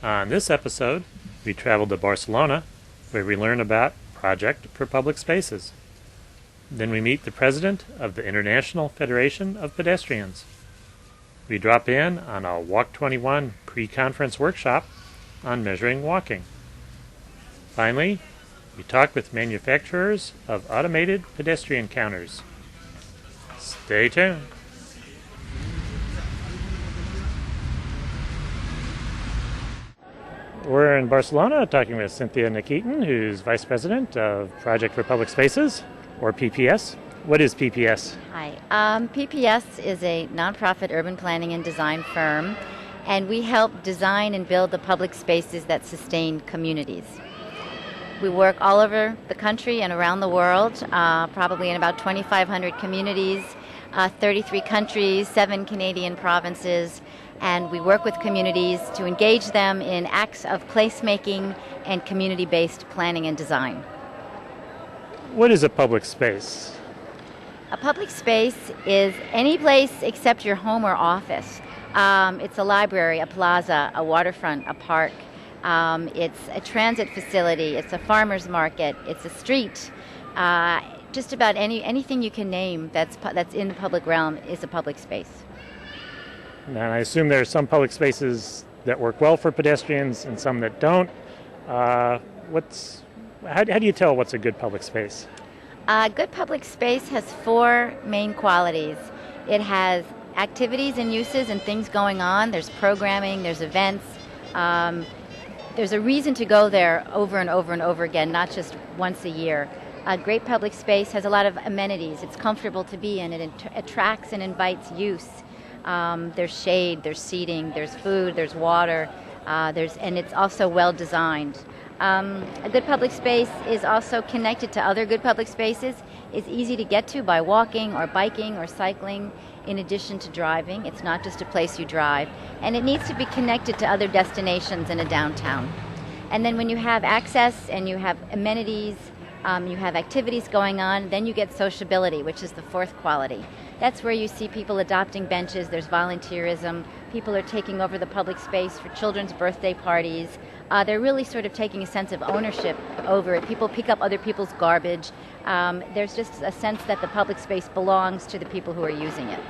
On this episode, we travel to Barcelona, where we learn about Project for Public Spaces. Then we meet the president of the International Federation of Pedestrians. We drop in on a Walk21 Pre-Conference workshop on measuring walking. Finally, we talk with manufacturers of automated pedestrian counters. Stay tuned. We're in Barcelona talking with Cynthia Nikitin, who's Vice President of Project for Public Spaces, or PPS. What is PPS? Hi. PPS is a nonprofit urban planning and design firm, and we help design and build the public spaces that sustain communities. We work all over the country and around the world, probably in about 2,500 communities, 33 countries, 7 Canadian provinces, and we work with communities to engage them in acts of placemaking and community-based planning and design. What is a public space? A public space is any place except your home or office. It's a library, a plaza, a waterfront, a park. It's a transit facility. It's a farmer's market. It's a street. Just about anything you can name that's in the public realm is a public space. And I assume there are some public spaces that work well for pedestrians and some that don't. How do you tell what's a good public space? A good public space has 4 main qualities. It has activities and uses and things going on. There's programming, there's events. There's a reason to go there over and over and over again, not just once a year. A great public space has a lot of amenities. It's comfortable to be in. It attracts and invites use. There's shade, there's seating, there's food, there's water, and it's also well designed. A good public space is also connected to other good public spaces. It's easy to get to by walking or biking or cycling in addition to driving. It's not just a place you drive. And it needs to be connected to other destinations in a downtown. And then when you have access and you have amenities, you have activities going on, then you get sociability, which is the 4th quality. That's where you see people adopting benches, there's volunteerism, people are taking over the public space for children's birthday parties. They're really sort of taking a sense of ownership over it. People pick up other people's garbage. There's just a sense that the public space belongs to the people who are using it.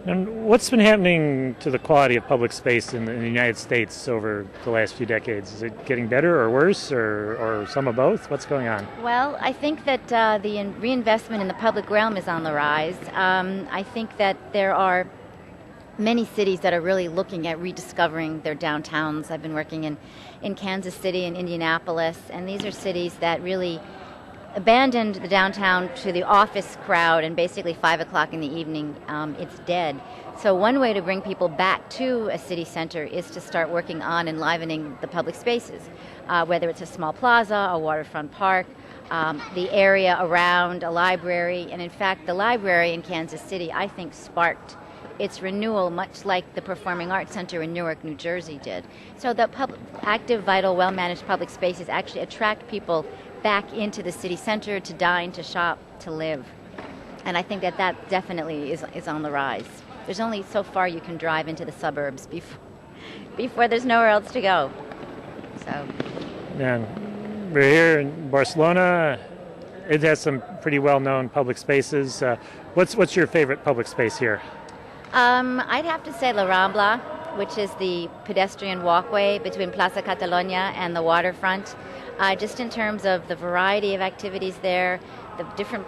And what's been happening to the quality of public space in the United States over the last few decades? Is it getting better or worse or some of both? What's going on? Well, I think that the reinvestment in the public realm is on the rise. I think that there are many cities that are really looking at rediscovering their downtowns. I've been working in Kansas City and Indianapolis, and these are cities that really abandoned the downtown to the office crowd, and basically 5 o'clock in the evening, it's dead. So one way to bring people back to a city center is to start working on enlivening the public spaces, whether it's a small plaza, a waterfront park, the area around a library. And in fact, the library in Kansas City, I think, sparked its renewal, much like the Performing Arts Center in Newark, New Jersey did. So the active, vital, well-managed public spaces actually attract people back into the city center to dine, to shop, to live. And I think that definitely is on the rise. There's only so far you can drive into the suburbs before there's nowhere else to go. So. And we're here in Barcelona. It has some pretty well-known public spaces. What's your favorite public space here? I'd have to say La Rambla, which is the pedestrian walkway between Plaza Catalunya and the waterfront. Just in terms of the variety of activities there, the different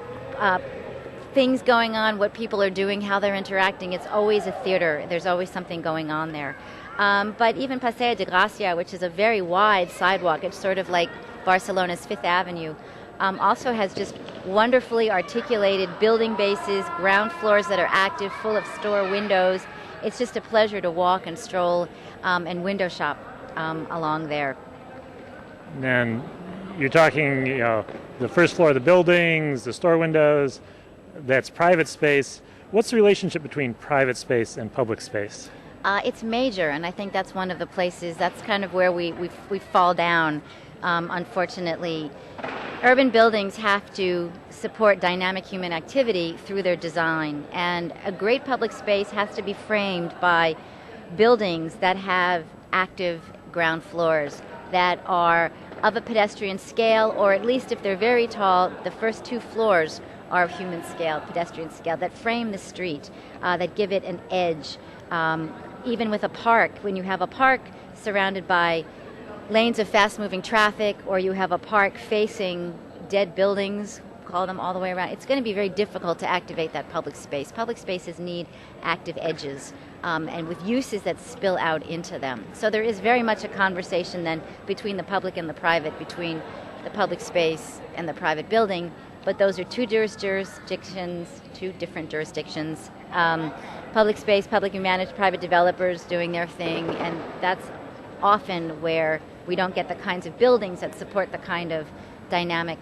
things going on, what people are doing, how they're interacting. It's always a theater. There's always something going on there. But even Paseo de Gracia, which is a very wide sidewalk, it's sort of like Barcelona's 5th Avenue, also has just wonderfully articulated building bases, ground floors that are active, full of store windows. It's just a pleasure to walk and stroll and window shop along there. And you're talking, the first floor of the buildings, the store windows, that's private space. What's the relationship between private space and public space? It's major, and I think that's one of the places, that's kind of where we fall down, unfortunately. Urban buildings have to support dynamic human activity through their design, and a great public space has to be framed by buildings that have active ground floors that are of a pedestrian scale, or at least if they're very tall, the first 2 floors are of human scale, pedestrian scale, that frame the street, that give it an edge. Even with a park, when you have a park surrounded by lanes of fast-moving traffic, or you have a park facing dead buildings, call them all the way around, it's going to be very difficult to activate that public space. Public spaces need active edges, and with uses that spill out into them. So there is very much a conversation then between the public and the private, between the public space and the private building, but those are two different jurisdictions. Public space, publicly managed, private developers doing their thing, and that's often where we don't get the kinds of buildings that support the kind of dynamic,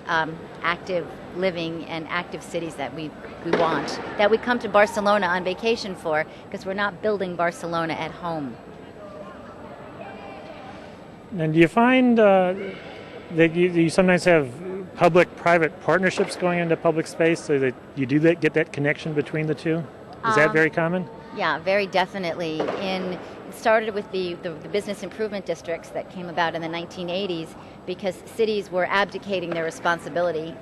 active living and active cities that we want, that we come to Barcelona on vacation for, because we're not building Barcelona at home. And do you find that you sometimes have public-private partnerships going into public space, so that you do get that connection between the two? Is that very common? Yeah, very definitely. It started with the business improvement districts that came about in the 1980s, because cities were abdicating their responsibility,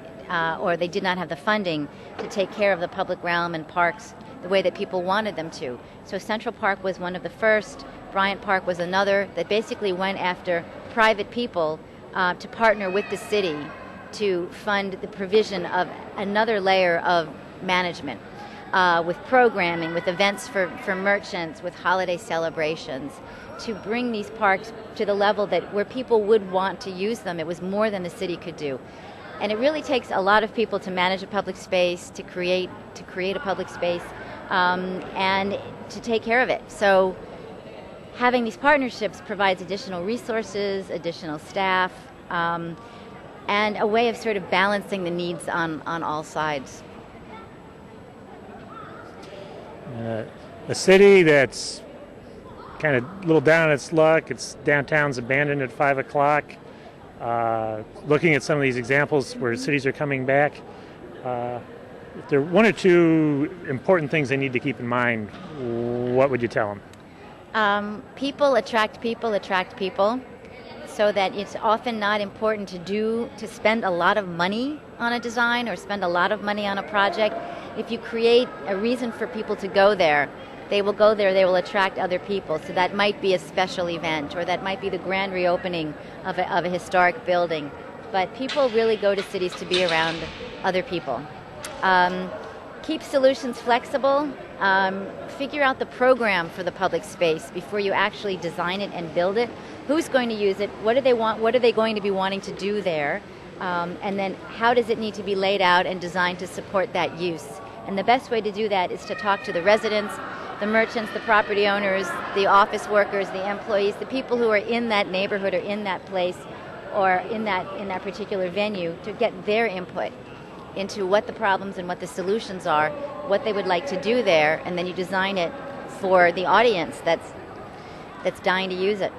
or they did not have the funding to take care of the public realm and parks the way that people wanted them to. So Central Park was one of the first, Bryant Park was another, that basically went after private people to partner with the city to fund the provision of another layer of management, with programming, with events for merchants, with holiday celebrations, to bring these parks to the level that where people would want to use them. It was more than the city could do. And it really takes a lot of people to manage a public space, to create a public space, and to take care of it. So having these partnerships provides additional resources, additional staff, and a way of sort of balancing the needs on all sides. A city that's kind of a little down on its luck, its downtown's abandoned at 5 o'clock. Looking at some of these examples where cities are coming back, if there are one or two important things they need to keep in mind, what would you tell them? People attract people, so that it's often not important to spend a lot of money on a design or spend a lot of money on a project. If you create a reason for people to go there, they will go there, they will attract other people. So that might be a special event, or that might be the grand reopening of a historic building. But people really go to cities to be around other people. Keep solutions flexible. Figure out the program for the public space before you actually design it and build it. Who's going to use it? What do they want? What are they going to be wanting to do there? And then how does it need to be laid out and designed to support that use? And the best way to do that is to talk to the residents, the merchants, the property owners, the office workers, the employees, the people who are in that neighborhood or in that place or in that particular venue, to get their input into what the problems and what the solutions are, what they would like to do there, and then you design it for the audience that's dying to use it.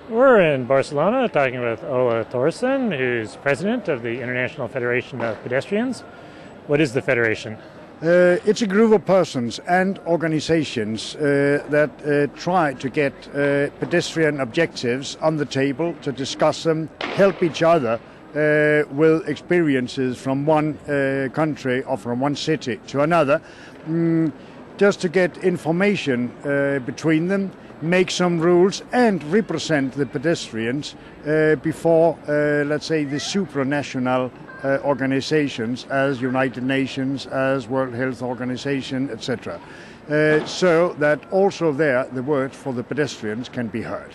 We're in Barcelona talking with Ola Thorsen, who's president of the International Federation of Pedestrians. What is the federation? It's a group of persons and organizations that try to get pedestrian objectives on the table, to discuss them, help each other with experiences from one country or from one city to another, just to get information between them, make some rules and represent the pedestrians before, let's say, the supranational organizations as United Nations, as World Health Organization, etc. So that also there the word for the pedestrians can be heard.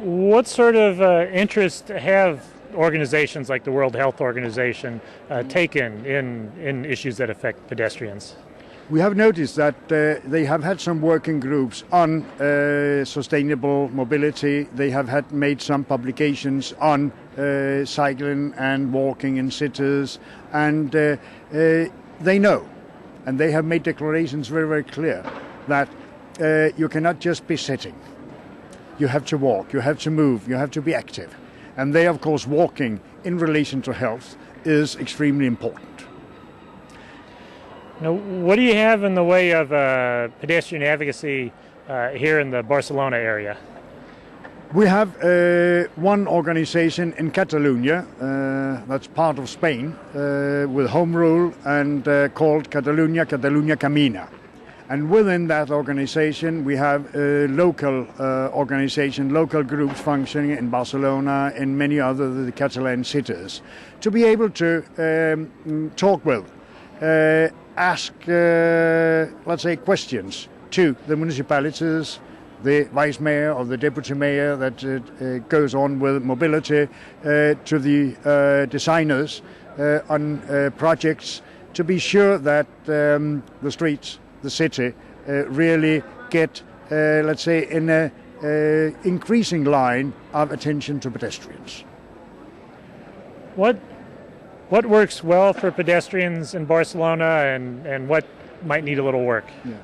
What sort of interest have organizations like the World Health Organization taken in issues that affect pedestrians? We have noticed that they have had some working groups on sustainable mobility. They have made some publications on cycling and walking in cities, and they know, and they have made declarations very, very clear that you cannot just be sitting. You have to walk, you have to move, you have to be active. And they, of course, walking in relation to health is extremely important. Now, what do you have in the way of pedestrian advocacy here in the Barcelona area? We have one organization in Catalonia that's part of Spain with home rule and called Catalunya Camina. And within that organization we have local organization, local groups functioning in Barcelona and many other the Catalan cities to be able to talk with, ask, let's say, questions to the municipalities, the vice mayor or the deputy mayor that goes on with mobility, to the designers on projects, to be sure that the streets, the city, really get, let's say, in a increasing line of attention to pedestrians. What works well for pedestrians in Barcelona, and what might need a little work? Yeah.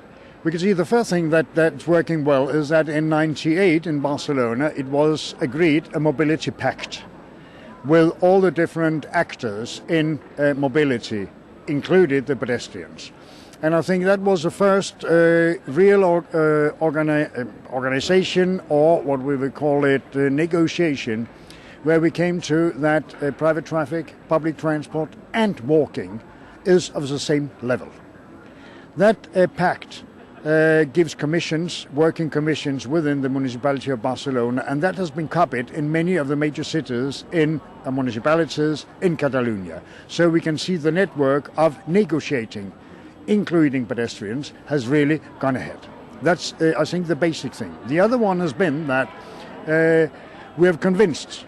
We can see the first thing that's working well is that in '98 in Barcelona it was agreed a mobility pact with all the different actors in mobility, included the pedestrians. And I think that was the first real organization, or what we would call it, negotiation, where we came to that private traffic, public transport and walking is of the same level. That pact gives commissions, working commissions within the municipality of Barcelona, and that has been copied in many of the major cities in municipalities in Catalonia. So we can see the network of negotiating, including pedestrians, has really gone ahead. That's, I think, the basic thing. The other one has been that we have convinced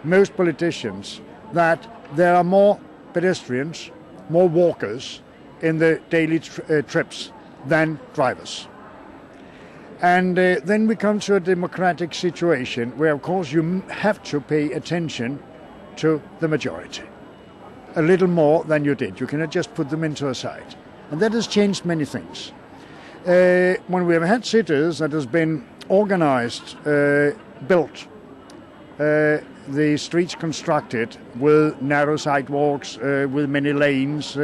most politicians that there are more pedestrians, more walkers in the daily trips than drivers. And then we come to a democratic situation where, of course, you have to pay attention to the majority. A little more than you did. You cannot just put them into a side. And that has changed many things. When we have had cities that has been organized, built, the streets constructed with narrow sidewalks, with many lanes,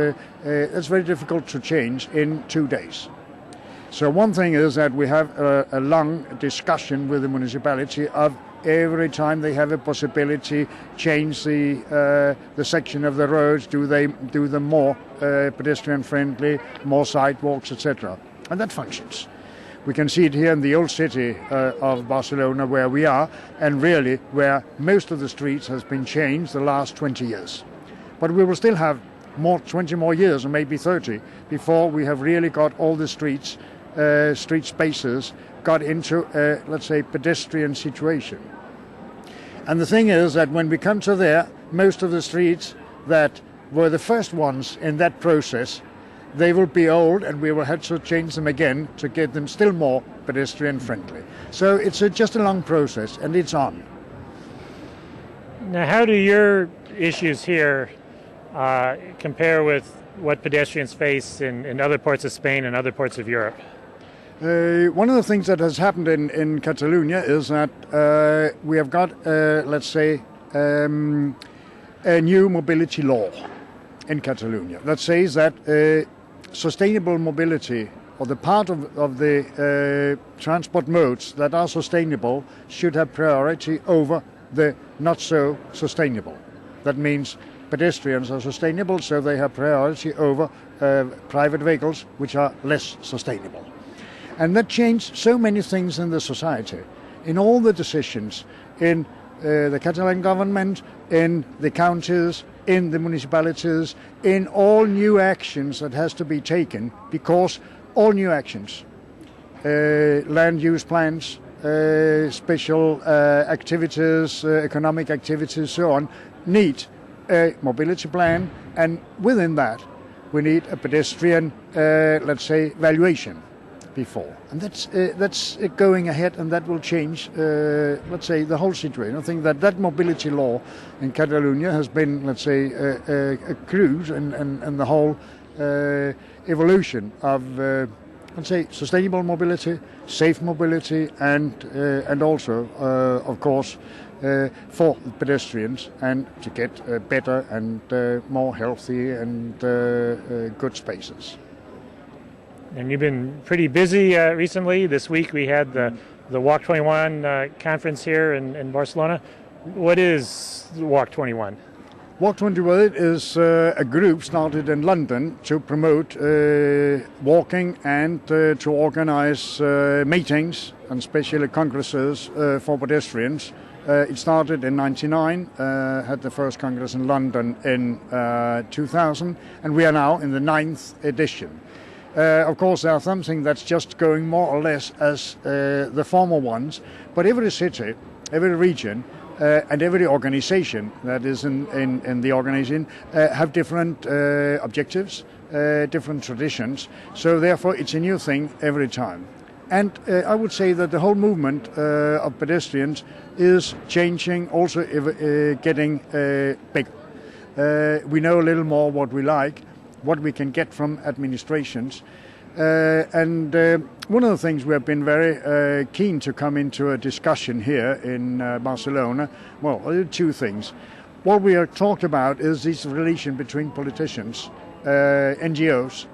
it's very difficult to change in 2 days. So one thing is that we have a long discussion with the municipality of every time they have a possibility, change the section of the roads, do them more pedestrian friendly, more sidewalks, etc. And that functions. We can see it here in the old city of Barcelona where we are, and really where most of the streets has been changed the last 20 years. But we will still have 20 more years, or maybe 30, before we have really got all the streets, street spaces, got into a, let's say, pedestrian situation. And the thing is that when we come to there, most of the streets that were the first ones in that process, they will be old, and we will have to change them again to get them still more pedestrian friendly. So it's just a long process, and it's on. Now, how do your issues here compare with what pedestrians face in other parts of Spain and other parts of Europe? One of the things that has happened in Catalonia is that we have got, let's say, a new mobility law in Catalonia that says that sustainable mobility, or the part of the transport modes that are sustainable, should have priority over the not so sustainable. That means pedestrians are sustainable, so they have priority over private vehicles, which are less sustainable. And that changed so many things in the society, in all the decisions, in the Catalan government, in the counties, in the municipalities, in all new actions that has to be taken, because all new actions, land use plans, special activities, economic activities, so on, need a mobility plan, and within that we need a pedestrian, let's say, valuation before. And that's going ahead, and that will change, let's say, the whole situation. I think that mobility law in Catalonia has been, let's say, a cruise and the whole evolution of, let's say, sustainable mobility, safe mobility, and also, of course, for pedestrians and to get better and more healthy and good spaces. And you've been pretty busy recently. This week we had the Walk21 conference here in Barcelona. What is Walk21? Walk21 is a group started in London to promote walking and to organize meetings and especially congresses for pedestrians. It started in 1999, had the first congress in London in 2000, and we are now in the 9th edition. Of course, there are something that's just going more or less as the former ones, but every city, every region, and every organization that is in the organization have different objectives, different traditions. So therefore, it's a new thing every time. And I would say that the whole movement of pedestrians is changing, also getting bigger. We know a little more what we like, what we can get from administrations. And one of the things we have been very keen to come into a discussion here in Barcelona, well, there are two things. What we have talked about is this relation between politicians, NGOs,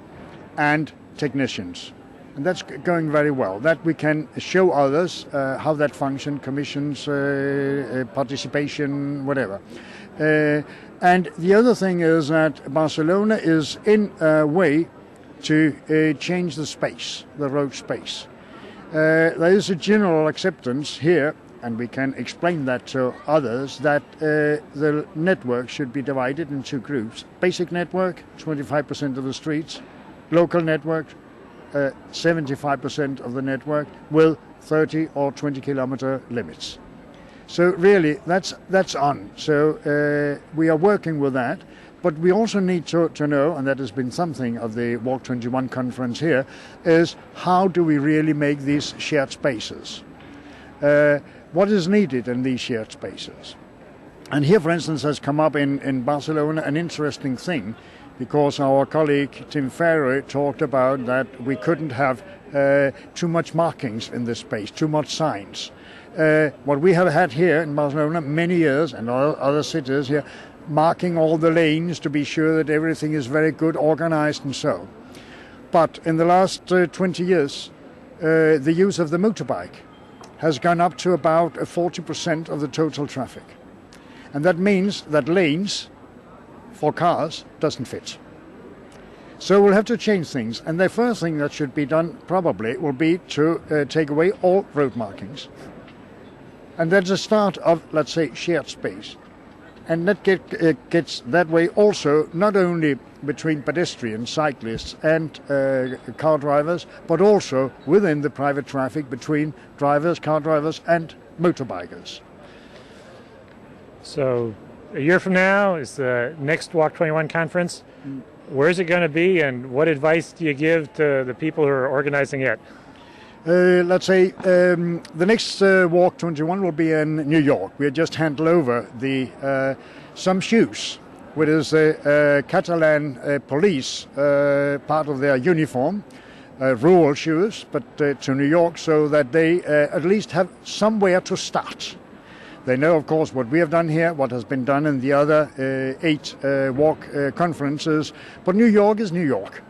and technicians. And that's going very well. That we can show others how that function, commissions, participation, whatever. And the other thing is that Barcelona is in a way to change the space, the road space. There is a general acceptance here, and we can explain that to others, that the network should be divided in two groups. Basic network, 25% of the streets. Local network, 75% of the network with 30 or 20 kilometer limits. So really, that's on. So we are working with that. But we also need to know, and that has been something of the Walk21 conference here, is how do we really make these shared spaces? What is needed in these shared spaces? And here, for instance, has come up in Barcelona an interesting thing, because our colleague Tim Ferry talked about that we couldn't have too much markings in this space, too much signs. What we have had here in Barcelona many years, and other cities here, marking all the lanes to be sure that everything is very good organized and so. But in the last 20 years, the use of the motorbike has gone up to about 40% of the total traffic. And that means that lanes for cars doesn't fit. So we'll have to change things. And the first thing that should be done probably will be to take away all road markings. And that's the start of, let's say, shared space. And that gets that way also not only between pedestrians, cyclists and car drivers, but also within the private traffic between drivers, car drivers and motorbikers. So a year from now is the next Walk21 conference. Where is it going to be, and what advice do you give to the people who are organizing it? Let's say the next Walk21 will be in New York. We just handed over some shoes, which is the Catalan police part of their uniform, rural shoes, but to New York, so that they at least have somewhere to start. They know, of course, what we have done here, what has been done in the other 8 walk conferences, but New York is New York.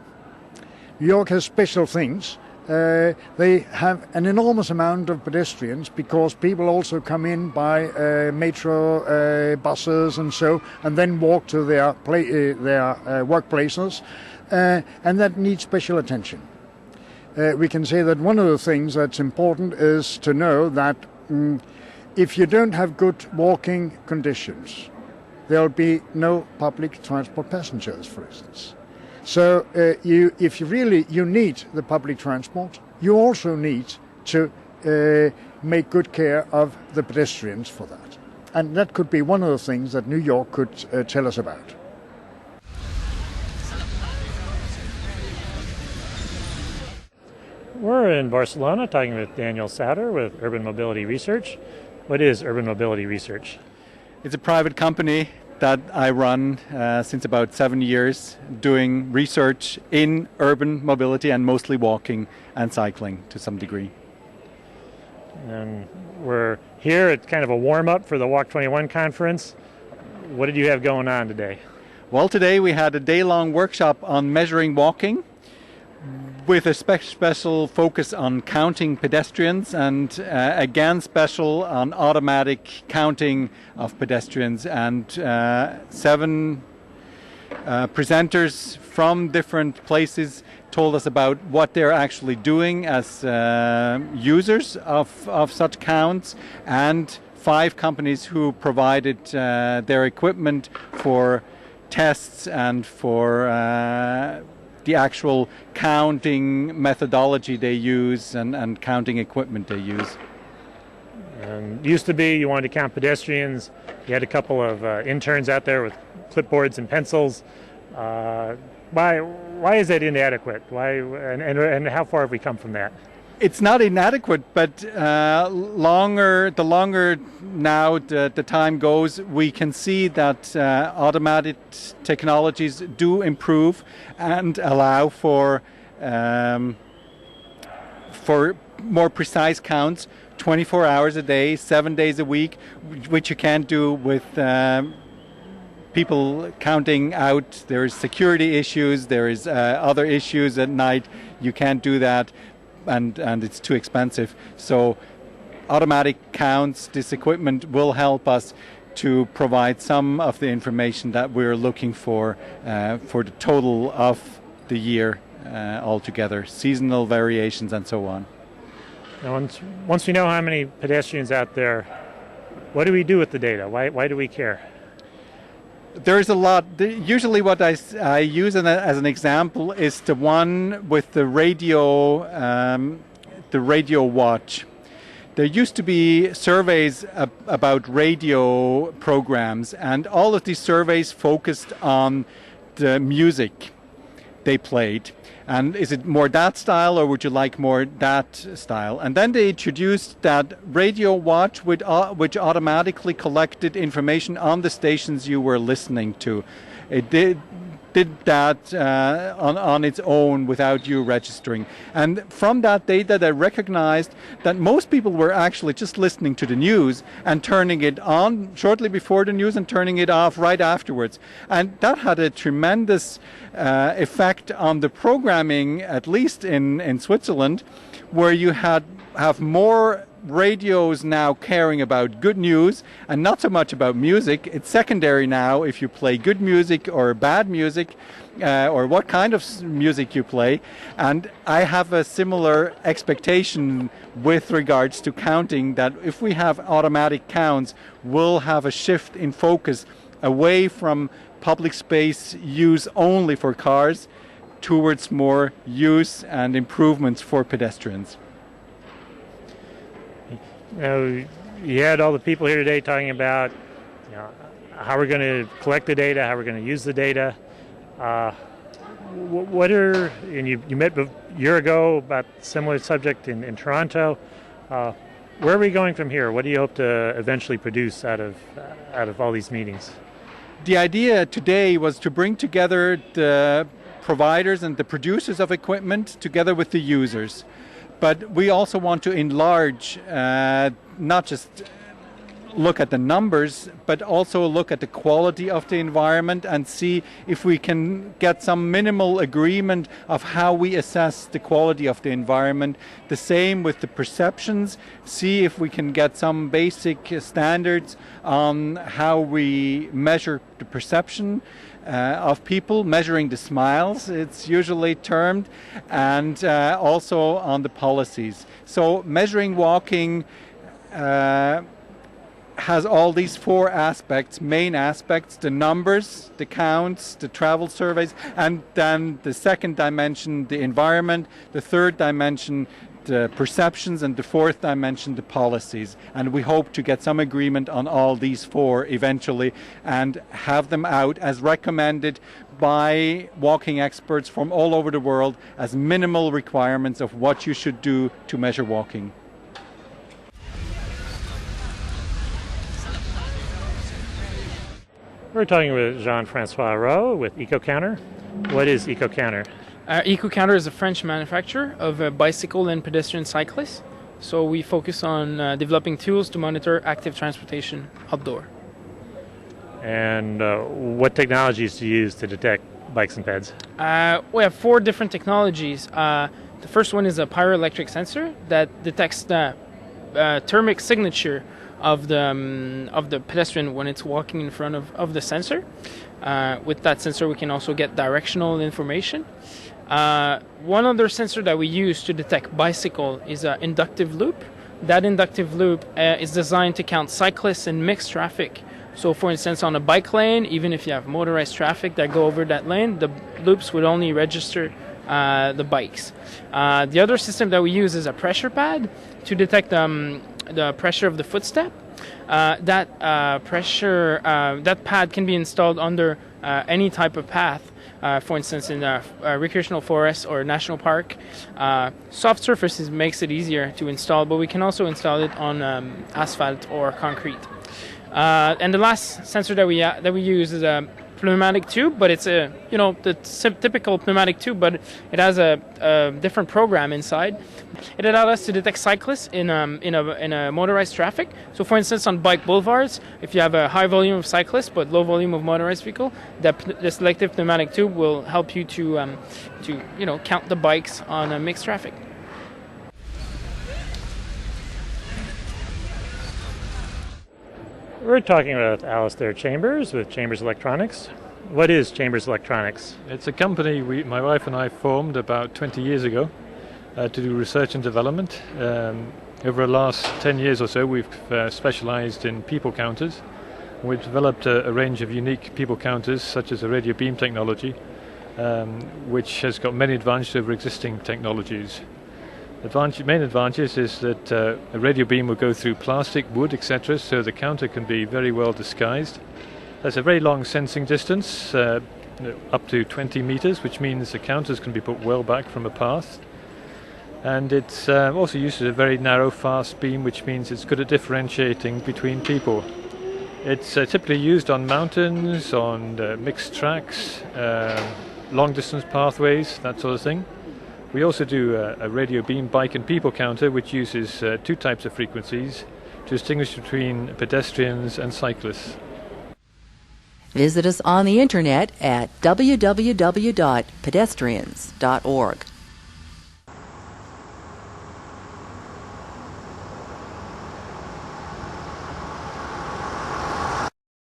New York has special things. They have an enormous amount of pedestrians because people also come in by metro buses and so, and then walk to their workplaces, and that needs special attention. We can say that one of the things that's important is to know that if you don't have good walking conditions, there'll be no public transport passengers, for instance. So if you need the public transport, you also need to make good care of the pedestrians for that. And that could be one of the things that New York could tell us about. We're in Barcelona talking with Daniel Sauter with Urban Mobility Research. What is Urban Mobility Research? It's a private company that I run since about 7 years, doing research in urban mobility and mostly walking and cycling to some degree. And we're here at kind of a warm-up for the Walk21 conference. What did you have going on today? Well, today we had a day-long workshop on measuring walking with a special focus on counting pedestrians and again special on automatic counting of pedestrians, and 7 presenters from different places told us about what they're actually doing as users of such counts, and 5 companies who provided their equipment for tests and for the actual counting methodology they use and counting equipment they use. Used to be you wanted to count pedestrians, you had a couple of interns out there with clipboards and pencils. Why is that inadequate? Why and how far have we come from that? It's not inadequate, but the longer now the time goes, we can see that automatic technologies do improve and allow for more precise counts 24 hours a day, 7 days a week, which you can't do with people counting out. There's security issues, there is other issues at night. You can't do that. And it's too expensive. So automatic counts, this equipment will help us to provide some of the information that we're looking for the total of the year altogether, seasonal variations and so on. Now, once we know how many pedestrians out there, what do we do with the data? Why do we care? There's a lot. Usually what I use as an example is the one with the radio watch. There used to be surveys about radio programs, and all of these surveys focused on the music they played. And is it more that style, or would you like more that style? And then they introduced that radio watch which automatically collected information on the stations you were listening to. It did that on its own without you registering. And from that data, they recognized that most people were actually just listening to the news and turning it on shortly before the news and turning it off right afterwards. And that had a tremendous effect on the programming, at least in Switzerland, where you have more radios now caring about good news and not so much about music. It's secondary now if you play good music or bad music, or what kind of music you play. And I have a similar expectation with regards to counting, that if we have automatic counts, we'll have a shift in focus away from public space use only for cars towards more use and improvements for pedestrians. You had all the people here today talking about how we're going to collect the data, how we're going to use the data. And you met a year ago about a similar subject in Toronto. Where are we going from here? What do you hope to eventually produce out of all these meetings? The idea today was to bring together the providers and the producers of equipment together with the users. But we also want to enlarge, not just look at the numbers, but also look at the quality of the environment and see if we can get some minimal agreement of how we assess the quality of the environment. The same with the perceptions, see if we can get some basic standards on how we measure the perception of people, measuring the smiles, it's usually termed, and also on the policies. So measuring walking has all these 4 aspects, main aspects: the numbers, the counts, the travel surveys, and then the second dimension, the environment, the third dimension, the perceptions, and the fourth dimension, the policies. And we hope to get some agreement on all these 4 eventually and have them out as recommended by walking experts from all over the world as minimal requirements of what you should do to measure walking. We're talking with Jean-Francois Rowe with EcoCounter. What is EcoCounter? EcoCounter is a French manufacturer of bicycle and pedestrian cyclists. So we focus on developing tools to monitor active transportation outdoor. And what technologies do you use to detect bikes and peds? We have 4 different technologies. The first one is a pyroelectric sensor that detects the thermic signature of the pedestrian when it's walking in front of the sensor. With that sensor, we can also get directional information. One other sensor that we use to detect bicycle is an inductive loop. That inductive loop is designed to count cyclists and mixed traffic. So, for instance, on a bike lane, even if you have motorized traffic that go over that lane, the loops would only register the bikes. The other system that we use is a pressure pad to detect the pressure of the footstep. That pad can be installed under any type of path. For instance, in a recreational forest or national park. Soft surfaces makes it easier to install, but we can also install it on asphalt or concrete. And the last sensor that we use is a pneumatic tube, but it's the typical pneumatic tube, but it has a different program inside. It allows us to detect cyclists in a motorized traffic. So, for instance, on bike boulevards, if you have a high volume of cyclists but low volume of motorized vehicle, the selective pneumatic tube will help you to count the bikes on a mixed traffic. We're talking with Alistair Chambers with Chambers Electronics. What is Chambers Electronics? It's a company my wife and I formed about 20 years ago to do research and development. Over the last 10 years or so, we've specialized in people counters. We've developed a range of unique people counters, such as a radio beam technology, which has got many advantages over existing technologies. Main advantage is that a radio beam will go through plastic, wood, etc., so the counter can be very well disguised. There's a very long sensing distance, up to 20 meters, which means the counters can be put well back from a path. And it's also uses a very narrow, fast beam, which means it's good at differentiating between people. It's typically used on mountains, on mixed tracks, long-distance pathways, that sort of thing. We also do a radio beam bike and people counter, which uses 2 types of frequencies to distinguish between pedestrians and cyclists. Visit us on the internet at www.pedestrians.org.